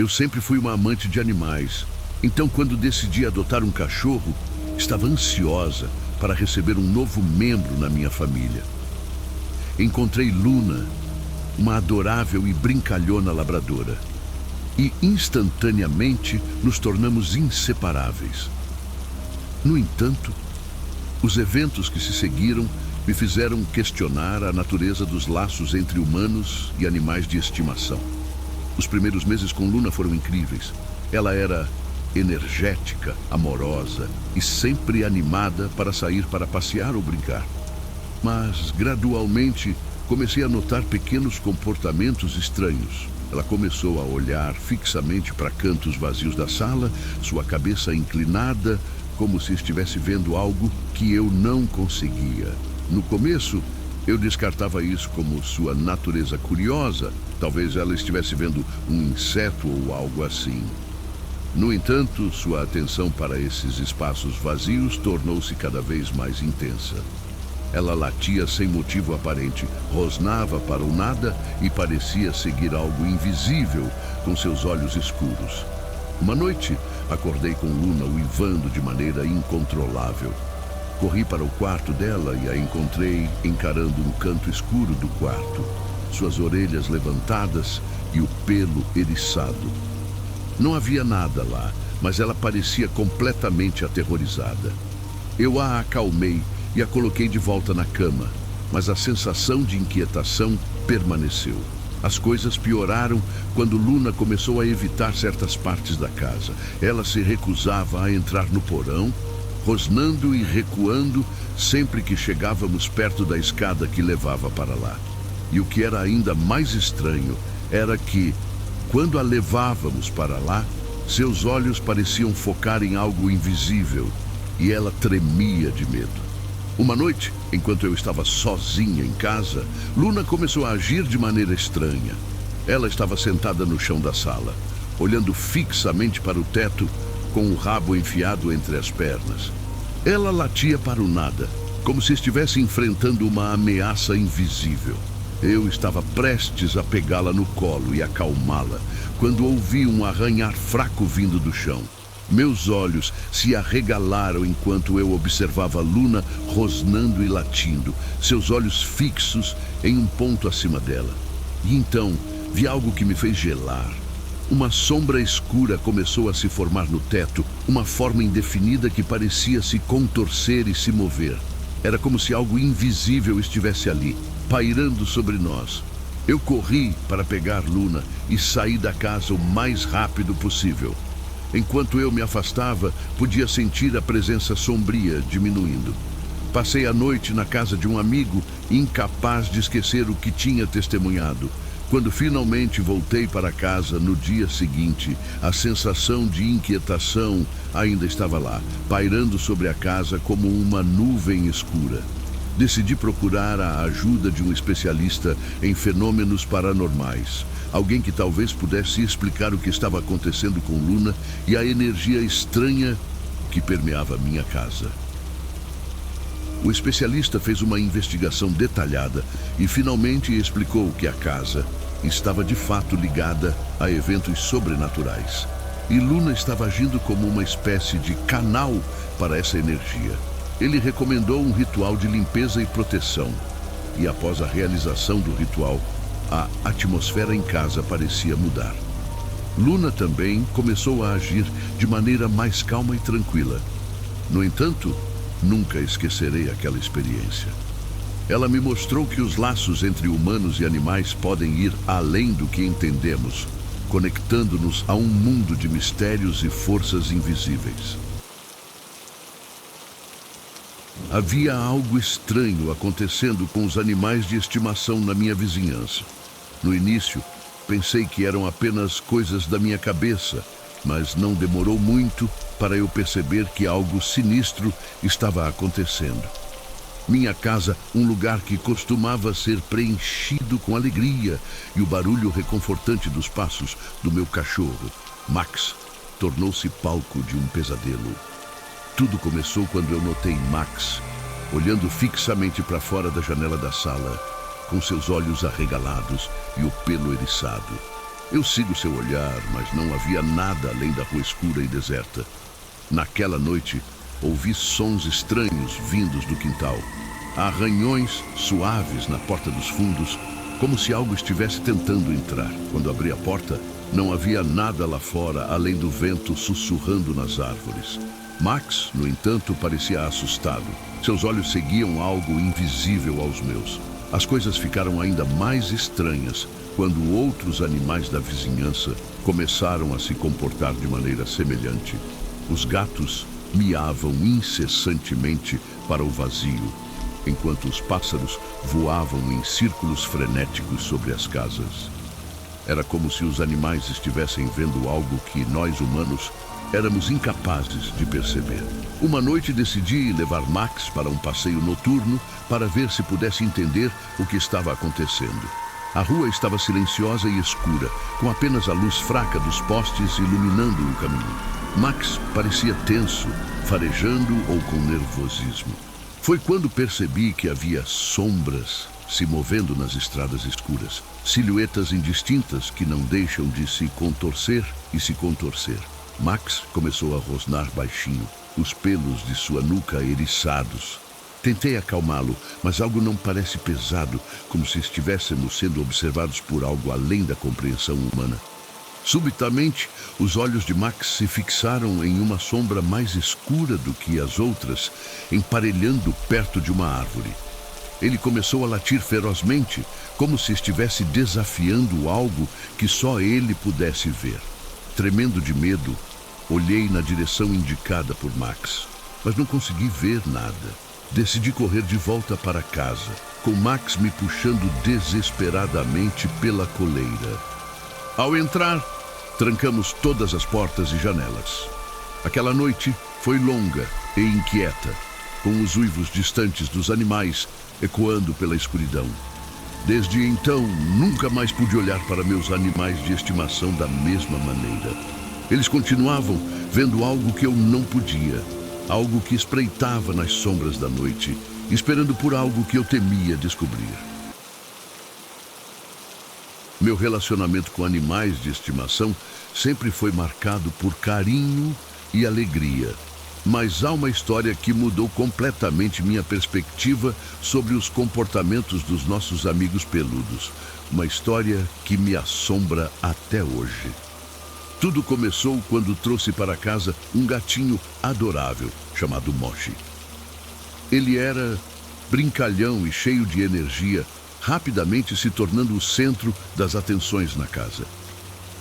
Eu sempre fui uma amante de animais, então quando decidi adotar um cachorro, estava ansiosa para receber um novo membro na minha família. Encontrei Luna, uma adorável e brincalhona labradora, e instantaneamente nos tornamos inseparáveis. No entanto, os eventos que se seguiram me fizeram questionar a natureza dos laços entre humanos e animais de estimação. Os primeiros meses com Luna foram incríveis. Ela era energética, amorosa e sempre animada para sair para passear ou brincar. Mas, gradualmente, comecei a notar pequenos comportamentos estranhos. Ela começou a olhar fixamente para cantos vazios da sala, sua cabeça inclinada, como se estivesse vendo algo que eu não conseguia. No começo, eu descartava isso como sua natureza curiosa. Talvez ela estivesse vendo um inseto ou algo assim. No entanto, sua atenção para esses espaços vazios tornou-se cada vez mais intensa. Ela latia sem motivo aparente, rosnava para o nada e parecia seguir algo invisível com seus olhos escuros. Uma noite, acordei com Luna uivando de maneira incontrolável. Corri para o quarto dela e a encontrei encarando um canto escuro do quarto, suas orelhas levantadas e o pelo eriçado. Não havia nada lá, mas ela parecia completamente aterrorizada. Eu a acalmei e a coloquei de volta na cama, mas a sensação de inquietação permaneceu. As coisas pioraram quando Luna começou a evitar certas partes da casa. Ela se recusava a entrar no porão, rosnando e recuando sempre que chegávamos perto da escada que levava para lá. E o que era ainda mais estranho era que, quando a levávamos para lá, seus olhos pareciam focar em algo invisível e ela tremia de medo. Uma noite, enquanto eu estava sozinha em casa, Luna começou a agir de maneira estranha. Ela estava sentada no chão da sala, olhando fixamente para o teto, com o rabo enfiado entre as pernas. Ela latia para o nada, como se estivesse enfrentando uma ameaça invisível. Eu estava prestes a pegá-la no colo e acalmá-la, quando ouvi um arranhar fraco vindo do chão. Meus olhos se arregalaram enquanto eu observava Luna rosnando e latindo, seus olhos fixos em um ponto acima dela. E então vi algo que me fez gelar. Uma sombra escura começou a se formar no teto, uma forma indefinida que parecia se contorcer e se mover. Era como se algo invisível estivesse ali, pairando sobre nós. Eu corri para pegar Luna e saí da casa o mais rápido possível. Enquanto eu me afastava, podia sentir a presença sombria diminuindo. Passei a noite na casa de um amigo, incapaz de esquecer o que tinha testemunhado. Quando finalmente voltei para casa no dia seguinte, a sensação de inquietação ainda estava lá, pairando sobre a casa como uma nuvem escura. Decidi procurar a ajuda de um especialista em fenômenos paranormais. Alguém que talvez pudesse explicar o que estava acontecendo com Luna e a energia estranha que permeava minha casa. O especialista fez uma investigação detalhada e finalmente explicou que a casa estava de fato ligada a eventos sobrenaturais. E Luna estava agindo como uma espécie de canal para essa energia. Ele recomendou um ritual de limpeza e proteção. E após a realização do ritual, a atmosfera em casa parecia mudar. Luna também começou a agir de maneira mais calma e tranquila. No entanto, nunca esquecerei aquela experiência. Ela me mostrou que os laços entre humanos e animais podem ir além do que entendemos, conectando-nos a um mundo de mistérios e forças invisíveis. Havia algo estranho acontecendo com os animais de estimação na minha vizinhança. No início, pensei que eram apenas coisas da minha cabeça, mas não demorou muito para eu perceber que algo sinistro estava acontecendo. Minha casa, um lugar que costumava ser preenchido com alegria e o barulho reconfortante dos passos do meu cachorro, Max, tornou-se palco de um pesadelo. Tudo começou quando eu notei Max olhando fixamente para fora da janela da sala, com seus olhos arregalados e o pelo eriçado. Eu sigo seu olhar, mas não havia nada além da rua escura e deserta. Naquela noite, ouvi sons estranhos vindos do quintal. Arranhões suaves na porta dos fundos, como se algo estivesse tentando entrar. Quando abri a porta, não havia nada lá fora além do vento sussurrando nas árvores. Max, no entanto, parecia assustado. Seus olhos seguiam algo invisível aos meus. As coisas ficaram ainda mais estranhas quando outros animais da vizinhança começaram a se comportar de maneira semelhante. Os gatos miavam incessantemente para o vazio, enquanto os pássaros voavam em círculos frenéticos sobre as casas. Era como se os animais estivessem vendo algo que nós humanos éramos incapazes de perceber. Uma noite decidi levar Max para um passeio noturno para ver se pudesse entender o que estava acontecendo. A rua estava silenciosa e escura, com apenas a luz fraca dos postes iluminando o caminho. Max parecia tenso, farejando ou com nervosismo. Foi quando percebi que havia sombras se movendo nas estradas escuras, silhuetas indistintas que não deixam de se contorcer e se contorcer. Max começou a rosnar baixinho, os pelos de sua nuca eriçados. Tentei acalmá-lo, mas algo não parece pesado, como se estivéssemos sendo observados por algo além da compreensão humana. Subitamente, os olhos de Max se fixaram em uma sombra mais escura do que as outras, emparelhando perto de uma árvore. Ele começou a latir ferozmente, como se estivesse desafiando algo que só ele pudesse ver. Tremendo de medo, olhei na direção indicada por Max, mas não consegui ver nada. Decidi correr de volta para casa, com Max me puxando desesperadamente pela coleira. Ao entrar, trancamos todas as portas e janelas. Aquela noite foi longa e inquieta, com os uivos distantes dos animais ecoando pela escuridão. Desde então, nunca mais pude olhar para meus animais de estimação da mesma maneira. Eles continuavam vendo algo que eu não podia, algo que espreitava nas sombras da noite, esperando por algo que eu temia descobrir. Meu relacionamento com animais de estimação sempre foi marcado por carinho e alegria. Mas há uma história que mudou completamente minha perspectiva sobre os comportamentos dos nossos amigos peludos. Uma história que me assombra até hoje. Tudo começou quando trouxe para casa um gatinho adorável chamado Mochi. Ele era brincalhão e cheio de energia, rapidamente se tornando o centro das atenções na casa.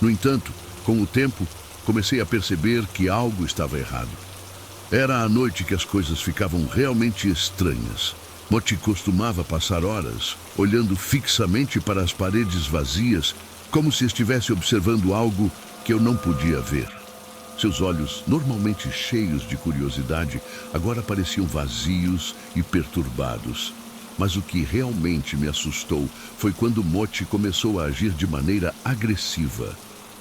No entanto, com o tempo, comecei a perceber que algo estava errado. Era à noite que as coisas ficavam realmente estranhas. Mochi costumava passar horas olhando fixamente para as paredes vazias, como se estivesse observando algo que eu não podia ver. Seus olhos, normalmente cheios de curiosidade, agora pareciam vazios e perturbados. Mas o que realmente me assustou foi quando Mochi começou a agir de maneira agressiva.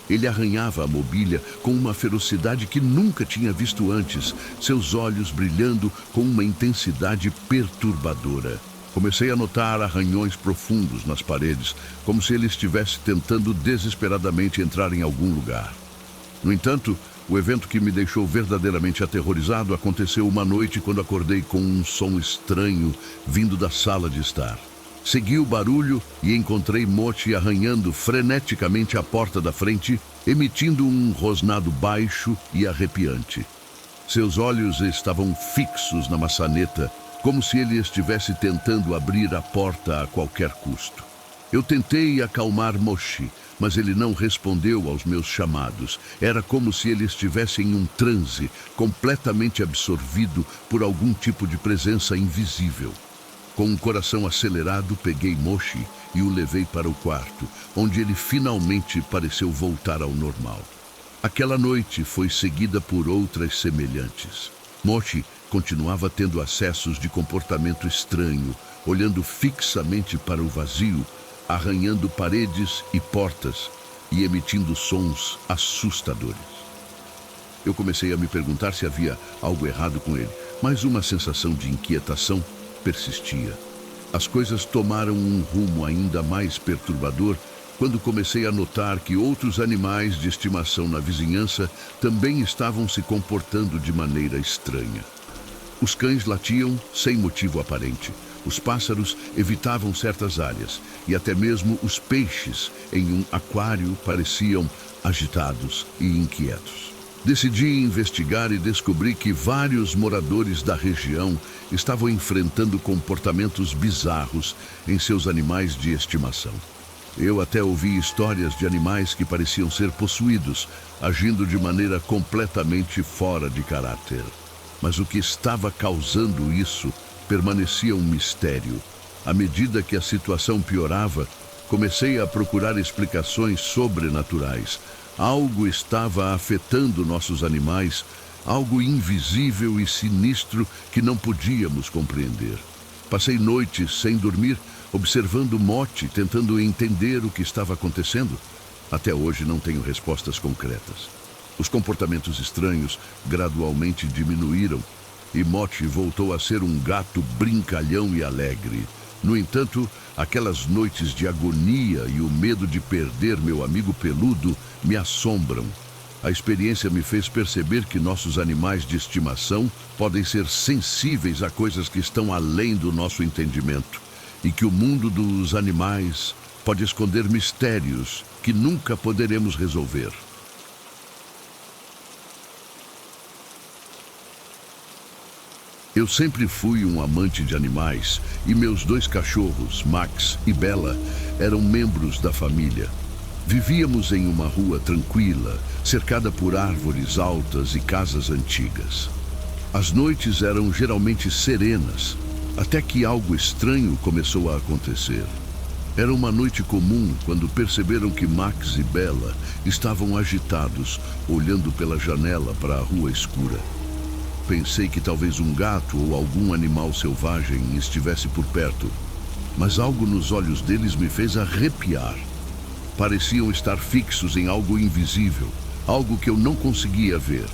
Ele arranhava a mobília com uma ferocidade que nunca tinha visto antes, seus olhos brilhando com uma intensidade perturbadora. Comecei a notar arranhões profundos nas paredes, como se ele estivesse tentando desesperadamente entrar em algum lugar. No entanto, o evento que me deixou verdadeiramente aterrorizado aconteceu uma noite quando acordei com um som estranho vindo da sala de estar. Segui o barulho e encontrei Mochi arranhando freneticamente a porta da frente, emitindo um rosnado baixo e arrepiante. Seus olhos estavam fixos na maçaneta, como se ele estivesse tentando abrir a porta a qualquer custo. Eu tentei acalmar Mochi, mas ele não respondeu aos meus chamados. Era como se ele estivesse em um transe, completamente absorvido por algum tipo de presença invisível. Com um coração acelerado, peguei Mochi e o levei para o quarto, onde ele finalmente pareceu voltar ao normal. Aquela noite foi seguida por outras semelhantes. Mochi continuava tendo acessos de comportamento estranho, olhando fixamente para o vazio, arranhando paredes e portas e emitindo sons assustadores. Eu comecei a me perguntar se havia algo errado com ele, mas uma sensação de inquietação persistia. As coisas tomaram um rumo ainda mais perturbador quando comecei a notar que outros animais de estimação na vizinhança também estavam se comportando de maneira estranha. Os cães latiam sem motivo aparente. Os pássaros evitavam certas áreas e até mesmo os peixes em um aquário pareciam agitados e inquietos. Decidi investigar e descobri que vários moradores da região estavam enfrentando comportamentos bizarros em seus animais de estimação. Eu até ouvi histórias de animais que pareciam ser possuídos, agindo de maneira completamente fora de caráter. Mas o que estava causando isso permanecia um mistério. À medida que a situação piorava, comecei a procurar explicações sobrenaturais. Algo estava afetando nossos animais, algo invisível e sinistro que não podíamos compreender. Passei noites sem dormir, observando Mote, tentando entender o que estava acontecendo. Até hoje não tenho respostas concretas. Os comportamentos estranhos gradualmente diminuíram e Mote voltou a ser um gato brincalhão e alegre. No entanto, aquelas noites de agonia e o medo de perder meu amigo peludo me assombram. A experiência me fez perceber que nossos animais de estimação podem ser sensíveis a coisas que estão além do nosso entendimento e que o mundo dos animais pode esconder mistérios que nunca poderemos resolver. Eu sempre fui um amante de animais e meus 2 cachorros, Max e Bella, eram membros da família. Vivíamos em uma rua tranquila, cercada por árvores altas e casas antigas. As noites eram geralmente serenas, até que algo estranho começou a acontecer. Era uma noite comum quando perceberam que Max e Bella estavam agitados, olhando pela janela para a rua escura. Pensei que talvez um gato ou algum animal selvagem estivesse por perto, mas algo nos olhos deles me fez arrepiar. Pareciam estar fixos em algo invisível, algo que eu não conseguia ver.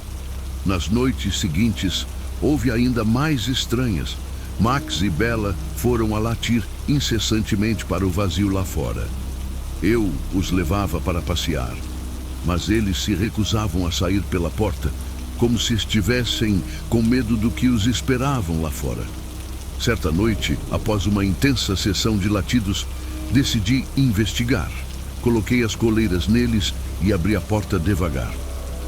Nas noites seguintes, houve ainda mais estranhas. Max e Bella foram a latir incessantemente para o vazio lá fora. Eu os levava para passear, mas eles se recusavam a sair pela porta, como se estivessem com medo do que os esperavam lá fora. Certa noite, após uma intensa sessão de latidos, decidi investigar. Coloquei as coleiras neles e abri a porta devagar.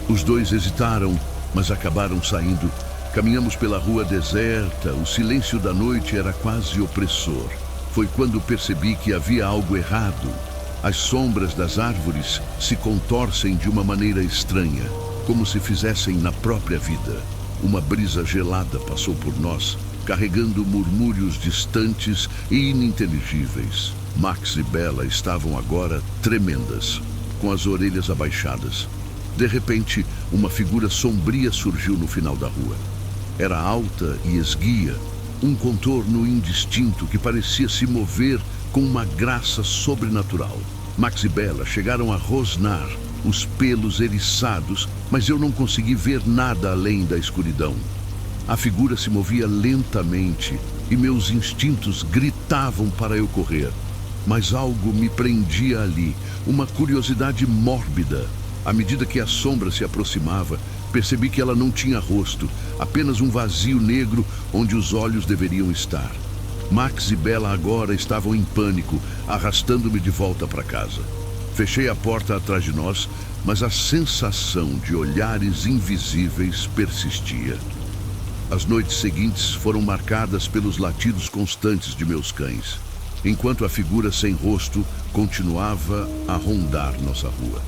Os 2 hesitaram, mas acabaram saindo. Caminhamos pela rua deserta, o silêncio da noite era quase opressor. Foi quando percebi que havia algo errado. As sombras das árvores se contorcem de uma maneira estranha, como se fizessem na própria vida. Uma brisa gelada passou por nós, carregando murmúrios distantes e ininteligíveis. Max e Bella estavam agora tremendas, com as orelhas abaixadas. De repente, uma figura sombria surgiu no final da rua. Era alta e esguia, um contorno indistinto que parecia se mover com uma graça sobrenatural. Max e Bella chegaram a rosnar, os pelos eriçados, mas eu não consegui ver nada além da escuridão. A figura se movia lentamente e meus instintos gritavam para eu correr. Mas algo me prendia ali, uma curiosidade mórbida. À medida que a sombra se aproximava, percebi que ela não tinha rosto, apenas um vazio negro onde os olhos deveriam estar. Max e Bella agora estavam em pânico, arrastando-me de volta para casa. Fechei a porta atrás de nós, mas a sensação de olhares invisíveis persistia. As noites seguintes foram marcadas pelos latidos constantes de meus cães, enquanto a figura sem rosto continuava a rondar nossa rua.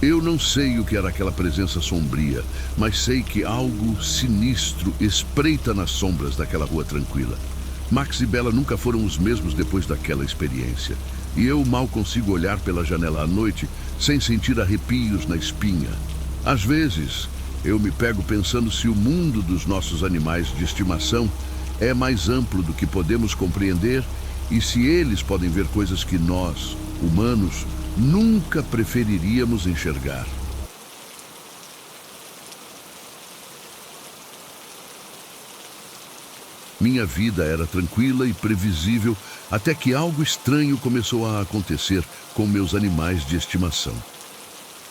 Eu não sei o que era aquela presença sombria, mas sei que algo sinistro espreita nas sombras daquela rua tranquila. Max e Bella nunca foram os mesmos depois daquela experiência. E eu mal consigo olhar pela janela à noite sem sentir arrepios na espinha. Às vezes, eu me pego pensando se o mundo dos nossos animais de estimação é mais amplo do que podemos compreender e se eles podem ver coisas que nós, humanos, nunca preferiríamos enxergar. Minha vida era tranquila e previsível até que algo estranho começou a acontecer com meus animais de estimação.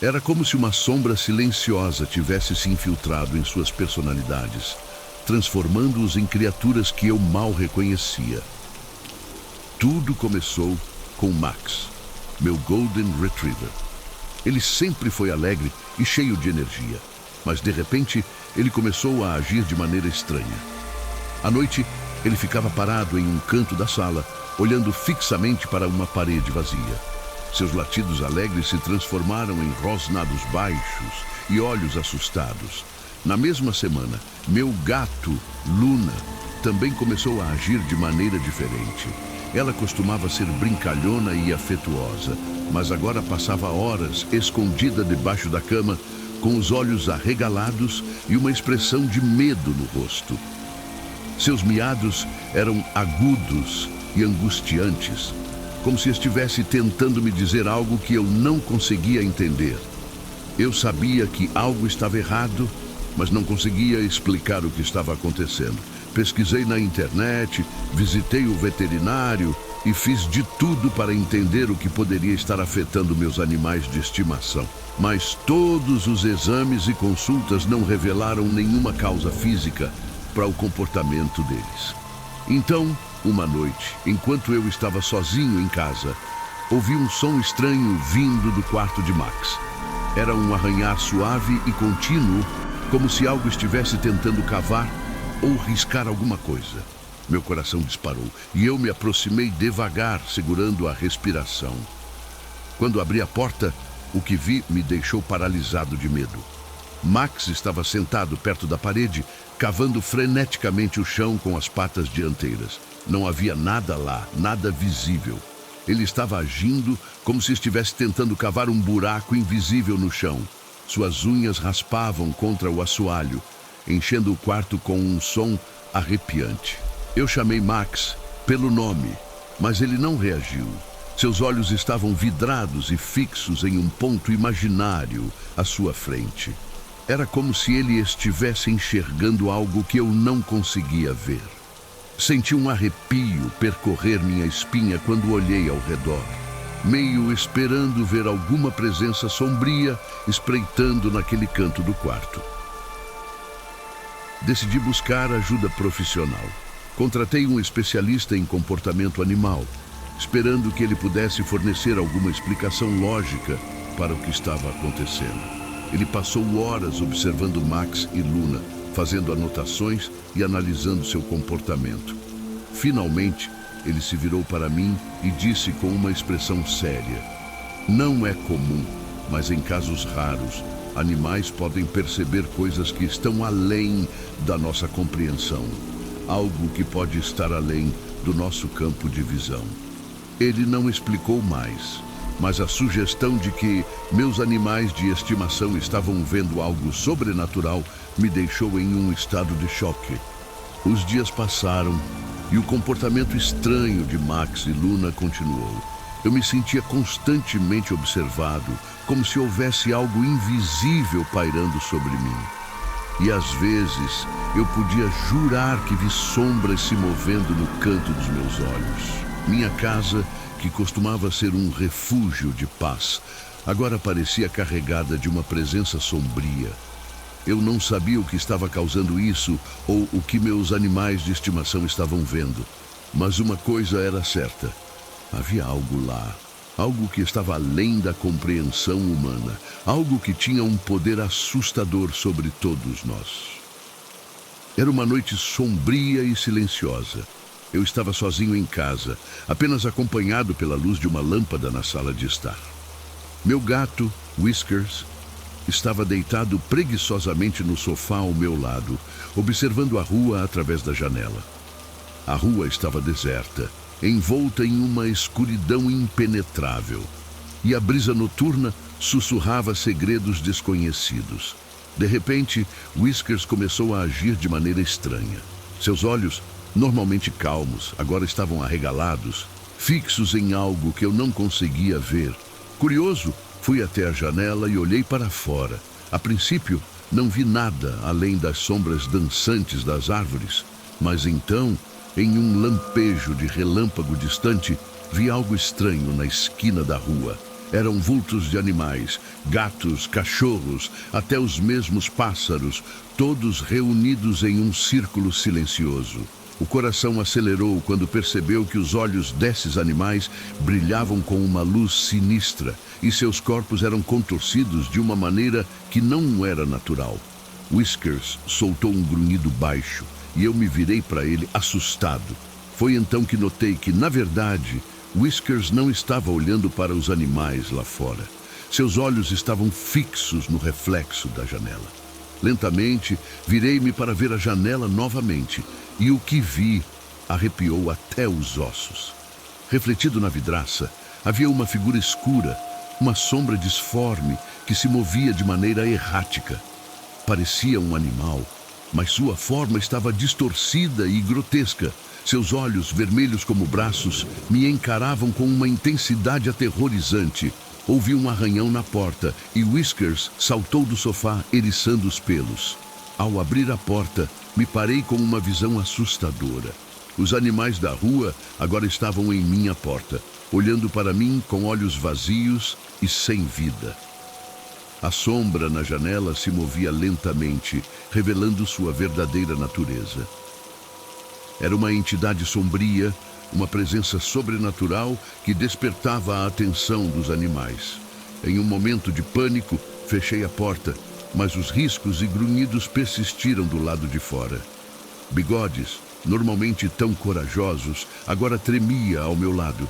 Era como se uma sombra silenciosa tivesse se infiltrado em suas personalidades, transformando-os em criaturas que eu mal reconhecia. Tudo começou com Max, meu Golden Retriever. Ele sempre foi alegre e cheio de energia, mas de repente ele começou a agir de maneira estranha. À noite, ele ficava parado em um canto da sala, olhando fixamente para uma parede vazia. Seus latidos alegres se transformaram em rosnados baixos e olhos assustados. Na mesma semana, meu gato, Luna, também começou a agir de maneira diferente. Ela costumava ser brincalhona e afetuosa, mas agora passava horas escondida debaixo da cama, com os olhos arregalados e uma expressão de medo no rosto. Seus miados eram agudos e angustiantes, como se estivesse tentando me dizer algo que eu não conseguia entender. Eu sabia que algo estava errado, mas não conseguia explicar o que estava acontecendo. Pesquisei na internet, visitei o veterinário e fiz de tudo para entender o que poderia estar afetando meus animais de estimação. Mas todos os exames e consultas não revelaram nenhuma causa física para o comportamento deles. Então, uma noite, enquanto eu estava sozinho em casa, ouvi um som estranho vindo do quarto de Max. Era um arranhar suave e contínuo, como se algo estivesse tentando cavar ou riscar alguma coisa. Meu coração disparou e eu me aproximei devagar, segurando a respiração. Quando abri a porta, o que vi me deixou paralisado de medo. Max estava sentado perto da parede, cavando freneticamente o chão com as patas dianteiras. Não havia nada lá, nada visível. Ele estava agindo como se estivesse tentando cavar um buraco invisível no chão. Suas unhas raspavam contra o assoalho, enchendo o quarto com um som arrepiante. Eu chamei Max pelo nome, mas ele não reagiu. Seus olhos estavam vidrados e fixos em um ponto imaginário à sua frente. Era como se ele estivesse enxergando algo que eu não conseguia ver. Senti um arrepio percorrer minha espinha quando olhei ao redor, meio esperando ver alguma presença sombria espreitando naquele canto do quarto. Decidi buscar ajuda profissional. Contratei um especialista em comportamento animal, esperando que ele pudesse fornecer alguma explicação lógica para o que estava acontecendo. Ele passou horas observando Max e Luna, fazendo anotações e analisando seu comportamento. Finalmente, ele se virou para mim e disse com uma expressão séria: "Não é comum, mas em casos raros, animais podem perceber coisas que estão além da nossa compreensão, algo que pode estar além do nosso campo de visão." Ele não explicou mais, mas a sugestão de que meus animais de estimação estavam vendo algo sobrenatural me deixou em um estado de choque. Os dias passaram e o comportamento estranho de Max e Luna continuou. Eu me sentia constantemente observado, como se houvesse algo invisível pairando sobre mim. E às vezes eu podia jurar que vi sombras se movendo no canto dos meus olhos. Minha casa, que costumava ser um refúgio de paz, agora parecia carregada de uma presença sombria. Eu não sabia o que estava causando isso ou o que meus animais de estimação estavam vendo. Mas uma coisa era certa: havia algo lá, algo que estava além da compreensão humana, algo que tinha um poder assustador sobre todos nós. Era uma noite sombria e silenciosa. Eu estava sozinho em casa, apenas acompanhado pela luz de uma lâmpada na sala de estar. Meu gato, Whiskers, estava deitado preguiçosamente no sofá ao meu lado, observando a rua através da janela. A rua estava deserta, envolta em uma escuridão impenetrável, e a brisa noturna sussurrava segredos desconhecidos. De repente, Whiskers começou a agir de maneira estranha. Seus olhos, normalmente calmos, agora estavam arregalados, fixos em algo que eu não conseguia ver. Curioso, fui até a janela e olhei para fora. A princípio, não vi nada além das sombras dançantes das árvores, mas Mas então, em um lampejo de relâmpago distante, vi algo estranho na esquina da rua. Eram vultos de animais, gatos, cachorros, até os mesmos pássaros, todos reunidos em um círculo silencioso. O coração acelerou quando percebeu que os olhos desses animais brilhavam com uma luz sinistra e seus corpos eram contorcidos de uma maneira que não era natural. Whiskers soltou um grunhido baixo e eu me virei para ele assustado. Foi então que notei que, na verdade, Whiskers não estava olhando para os animais lá fora. Seus olhos estavam fixos no reflexo da janela. Lentamente, virei-me para ver a janela novamente, e o que vi arrepiou até os ossos. Refletido na vidraça, havia uma figura escura, uma sombra disforme que se movia de maneira errática. Parecia um animal, mas sua forma estava distorcida e grotesca. Seus olhos, vermelhos como braços, me encaravam com uma intensidade aterrorizante. Ouvi um arranhão na porta e Whiskers saltou do sofá, eriçando os pelos. Ao abrir a porta, me parei com uma visão assustadora. Os animais da rua agora estavam em minha porta, olhando para mim com olhos vazios e sem vida. A sombra na janela se movia lentamente, revelando sua verdadeira natureza. Era uma entidade sombria, uma presença sobrenatural que despertava a atenção dos animais. Em um momento de pânico, fechei a porta, mas os riscos e grunhidos persistiram do lado de fora. Bigodes, normalmente tão corajosos, agora tremia ao meu lado.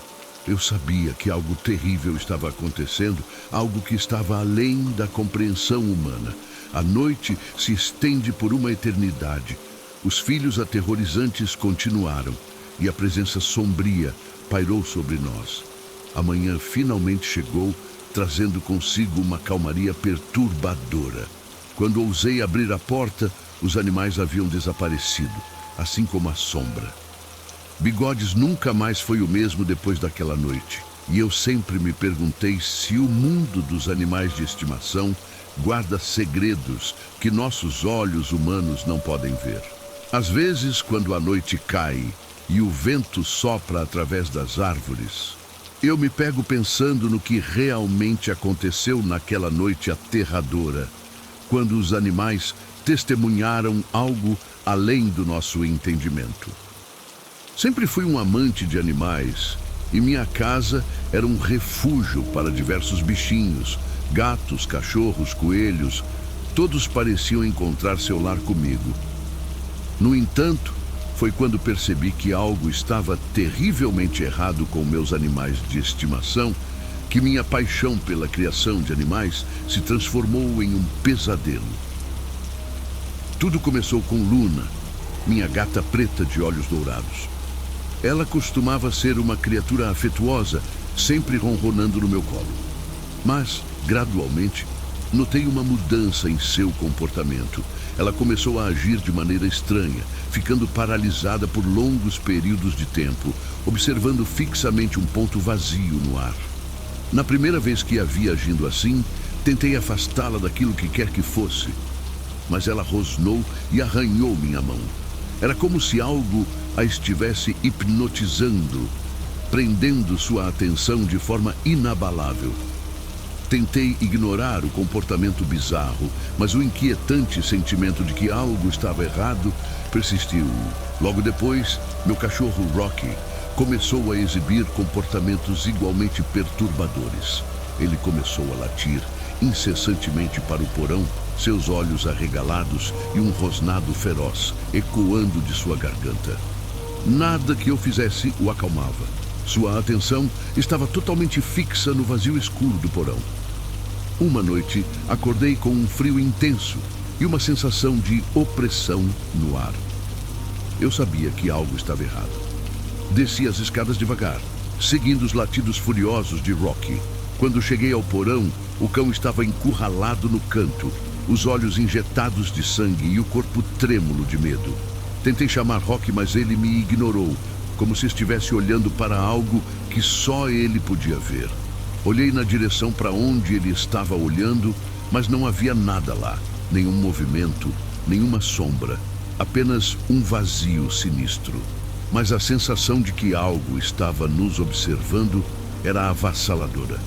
Eu sabia que algo terrível estava acontecendo, algo que estava além da compreensão humana. A noite se estende por uma eternidade. Os filhos aterrorizantes continuaram, e a presença sombria pairou sobre nós. A manhã finalmente chegou, trazendo consigo uma calmaria perturbadora. Quando ousei abrir a porta, os animais haviam desaparecido, assim como a sombra. Bigodes nunca mais foi o mesmo depois daquela noite, e eu sempre me perguntei se o mundo dos animais de estimação guarda segredos que nossos olhos humanos não podem ver. Às vezes, quando a noite cai e o vento sopra através das árvores, eu me pego pensando no que realmente aconteceu naquela noite aterradora, quando os animais testemunharam algo além do nosso entendimento. Sempre fui um amante de animais e minha casa era um refúgio para diversos bichinhos, gatos, cachorros, coelhos, todos pareciam encontrar seu lar comigo. No entanto, foi quando percebi que algo estava terrivelmente errado com meus animais de estimação que minha paixão pela criação de animais se transformou em um pesadelo. Tudo começou com Luna, minha gata preta de olhos dourados. Ela costumava ser uma criatura afetuosa, sempre ronronando no meu colo. Mas, gradualmente, notei uma mudança em seu comportamento. Ela começou a agir de maneira estranha, ficando paralisada por longos períodos de tempo, observando fixamente um ponto vazio no ar. Na primeira vez que a vi agindo assim, tentei afastá-la daquilo que quer que fosse, mas ela rosnou e arranhou minha mão. Era como se algo a estivesse hipnotizando, prendendo sua atenção de forma inabalável. Tentei ignorar o comportamento bizarro, mas o inquietante sentimento de que algo estava errado persistiu. Logo depois, meu cachorro Rocky começou a exibir comportamentos igualmente perturbadores. Ele começou a latir incessantemente para o porão, seus olhos arregalados e um rosnado feroz ecoando de sua garganta. Nada que eu fizesse o acalmava. Sua atenção estava totalmente fixa no vazio escuro do porão. Uma noite, acordei com um frio intenso e uma sensação de opressão no ar. Eu sabia que algo estava errado. Desci as escadas devagar, seguindo os latidos furiosos de Rocky. Quando cheguei ao porão, o cão estava encurralado no canto, os olhos injetados de sangue e o corpo trêmulo de medo. Tentei chamar Rocky, mas ele me ignorou, como se estivesse olhando para algo que só ele podia ver. Olhei na direção para onde ele estava olhando, mas não havia nada lá, nenhum movimento, nenhuma sombra. Apenas um vazio sinistro. Mas a sensação de que algo estava nos observando era avassaladora.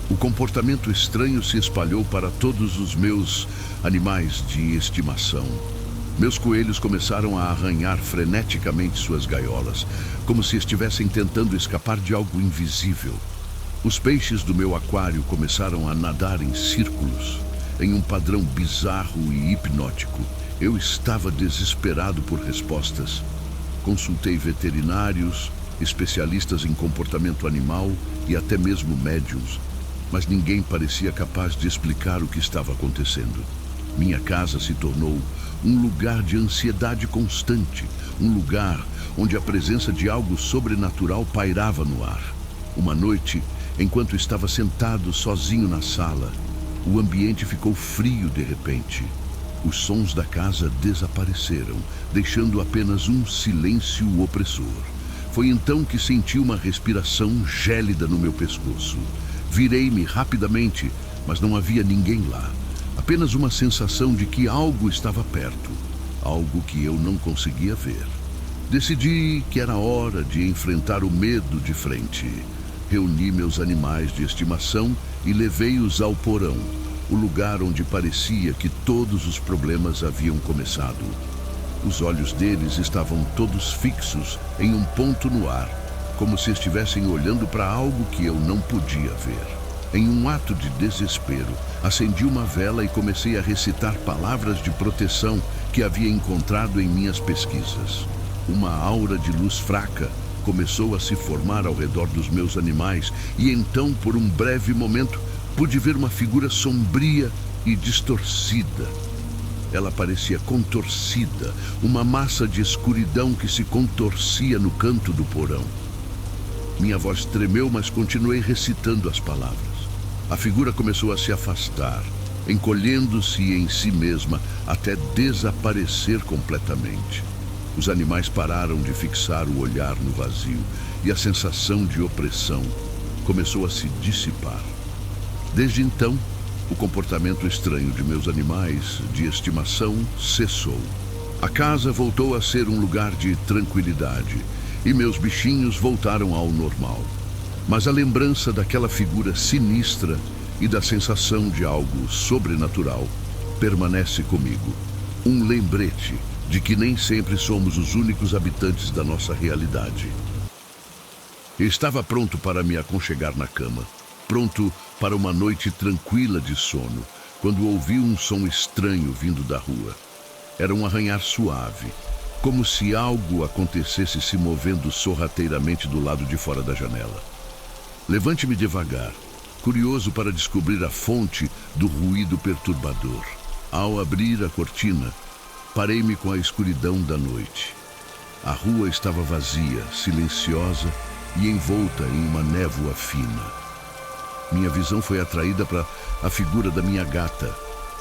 O comportamento estranho se espalhou para todos os meus animais de estimação. Meus coelhos começaram a arranhar freneticamente suas gaiolas, como se estivessem tentando escapar de algo invisível. Os peixes do meu aquário começaram a nadar em círculos, em um padrão bizarro e hipnótico. Eu estava desesperado por respostas. Consultei veterinários, especialistas em comportamento animal e até mesmo médiums, mas ninguém parecia capaz de explicar o que estava acontecendo. Minha casa se tornou um lugar de ansiedade constante, um lugar onde a presença de algo sobrenatural pairava no ar. Uma noite, enquanto estava sentado sozinho na sala, o ambiente ficou frio de repente. Os sons da casa desapareceram, deixando apenas um silêncio opressor. Foi então que senti uma respiração gélida no meu pescoço. Virei-me rapidamente, mas não havia ninguém lá. Apenas uma sensação de que algo estava perto, algo que eu não conseguia ver. Decidi que era hora de enfrentar o medo de frente. Reuni meus animais de estimação e levei-os ao porão, o lugar onde parecia que todos os problemas haviam começado. Os olhos deles estavam todos fixos em um ponto no ar, como se estivessem olhando para algo que eu não podia ver. Em um ato de desespero, acendi uma vela e comecei a recitar palavras de proteção que havia encontrado em minhas pesquisas. Uma aura de luz fraca começou a se formar ao redor dos meus animais e então, por um breve momento, pude ver uma figura sombria e distorcida. Ela parecia contorcida, uma massa de escuridão que se contorcia no canto do porão. Minha voz tremeu, mas continuei recitando as palavras. A figura começou a se afastar, encolhendo-se em si mesma até desaparecer completamente. Os animais pararam de fixar o olhar no vazio e a sensação de opressão começou a se dissipar. Desde então, o comportamento estranho de meus animais de estimação cessou. A casa voltou a ser um lugar de tranquilidade e meus bichinhos voltaram ao normal. Mas a lembrança daquela figura sinistra e da sensação de algo sobrenatural permanece comigo. Um lembrete de que nem sempre somos os únicos habitantes da nossa realidade. Estava pronto para me aconchegar na cama, pronto para uma noite tranquila de sono, quando ouvi um som estranho vindo da rua. Era um arranhar suave, como se algo acontecesse se movendo sorrateiramente do lado de fora da janela. Levante-me devagar, curioso para descobrir a fonte do ruído perturbador. Ao abrir a cortina, parei-me com a escuridão da noite. A rua estava vazia, silenciosa e envolta em uma névoa fina. Minha visão foi atraída para a figura da minha gata,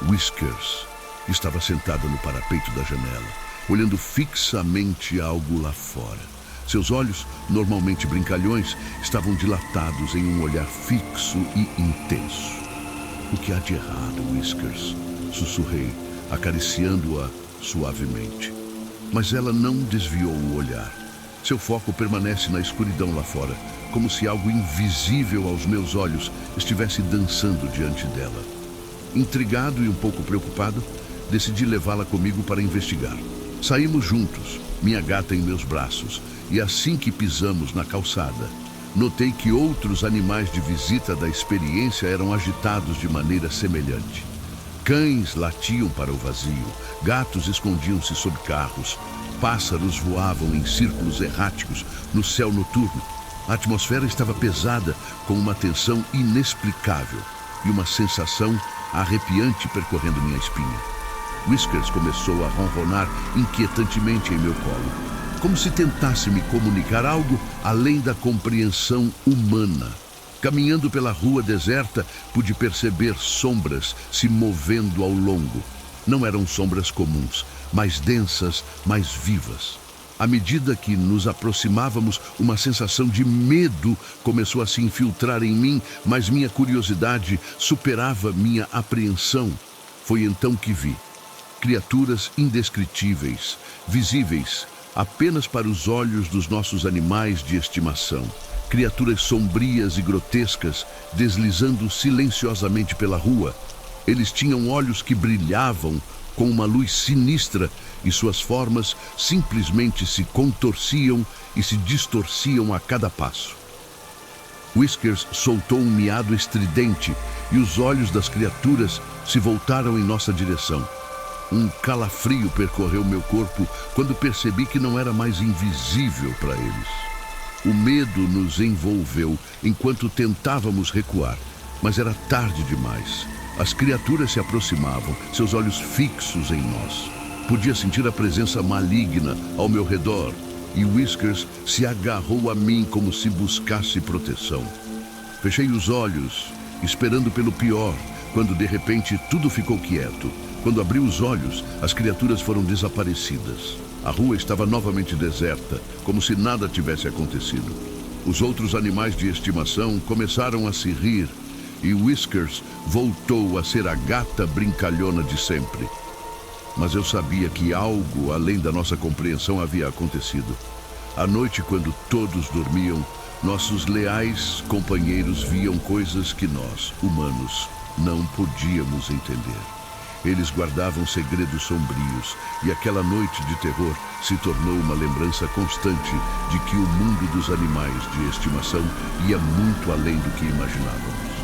Whiskers, que estava sentada no parapeito da janela, olhando fixamente algo lá fora. Seus olhos, normalmente brincalhões, estavam dilatados em um olhar fixo e intenso. O que há de errado, Whiskers? Sussurrei, acariciando-a suavemente. Mas ela não desviou o olhar. Seu foco permanece na escuridão lá fora, como se algo invisível aos meus olhos estivesse dançando diante dela. Intrigado e um pouco preocupado, decidi levá-la comigo para investigar. Saímos juntos, minha gata em meus braços, e assim que pisamos na calçada, notei que outros animais de visita da experiência eram agitados de maneira semelhante. Cães latiam para o vazio, gatos escondiam-se sob carros, pássaros voavam em círculos erráticos no céu noturno. A atmosfera estava pesada, com uma tensão inexplicável e uma sensação arrepiante percorrendo minha espinha. Whiskers começou a ronronar inquietantemente em meu colo, como se tentasse me comunicar algo além da compreensão humana. Caminhando pela rua deserta, pude perceber sombras se movendo ao longo. Não eram sombras comuns, mais densas, mais vivas. À medida que nos aproximávamos, uma sensação de medo começou a se infiltrar em mim, mas minha curiosidade superava minha apreensão. Foi então que vi. Criaturas indescritíveis, visíveis apenas para os olhos dos nossos animais de estimação. Criaturas sombrias e grotescas deslizando silenciosamente pela rua. Eles tinham olhos que brilhavam com uma luz sinistra e suas formas simplesmente se contorciam e se distorciam a cada passo. Whiskers soltou um miado estridente e os olhos das criaturas se voltaram em nossa direção. Um calafrio percorreu meu corpo quando percebi que não era mais invisível para eles. O medo nos envolveu enquanto tentávamos recuar, mas era tarde demais. As criaturas se aproximavam, seus olhos fixos em nós. Podia sentir a presença maligna ao meu redor e Whiskers se agarrou a mim como se buscasse proteção. Fechei os olhos, esperando pelo pior, quando de repente tudo ficou quieto. Quando abri os olhos, as criaturas foram desaparecidas. A rua estava novamente deserta, como se nada tivesse acontecido. Os outros animais de estimação começaram a se rir e Whiskers voltou a ser a gata brincalhona de sempre. Mas eu sabia que algo além da nossa compreensão havia acontecido. À noite, quando todos dormiam, nossos leais companheiros viam coisas que nós, humanos, não podíamos entender. Eles guardavam segredos sombrios e aquela noite de terror se tornou uma lembrança constante de que o mundo dos animais de estimação ia muito além do que imaginávamos.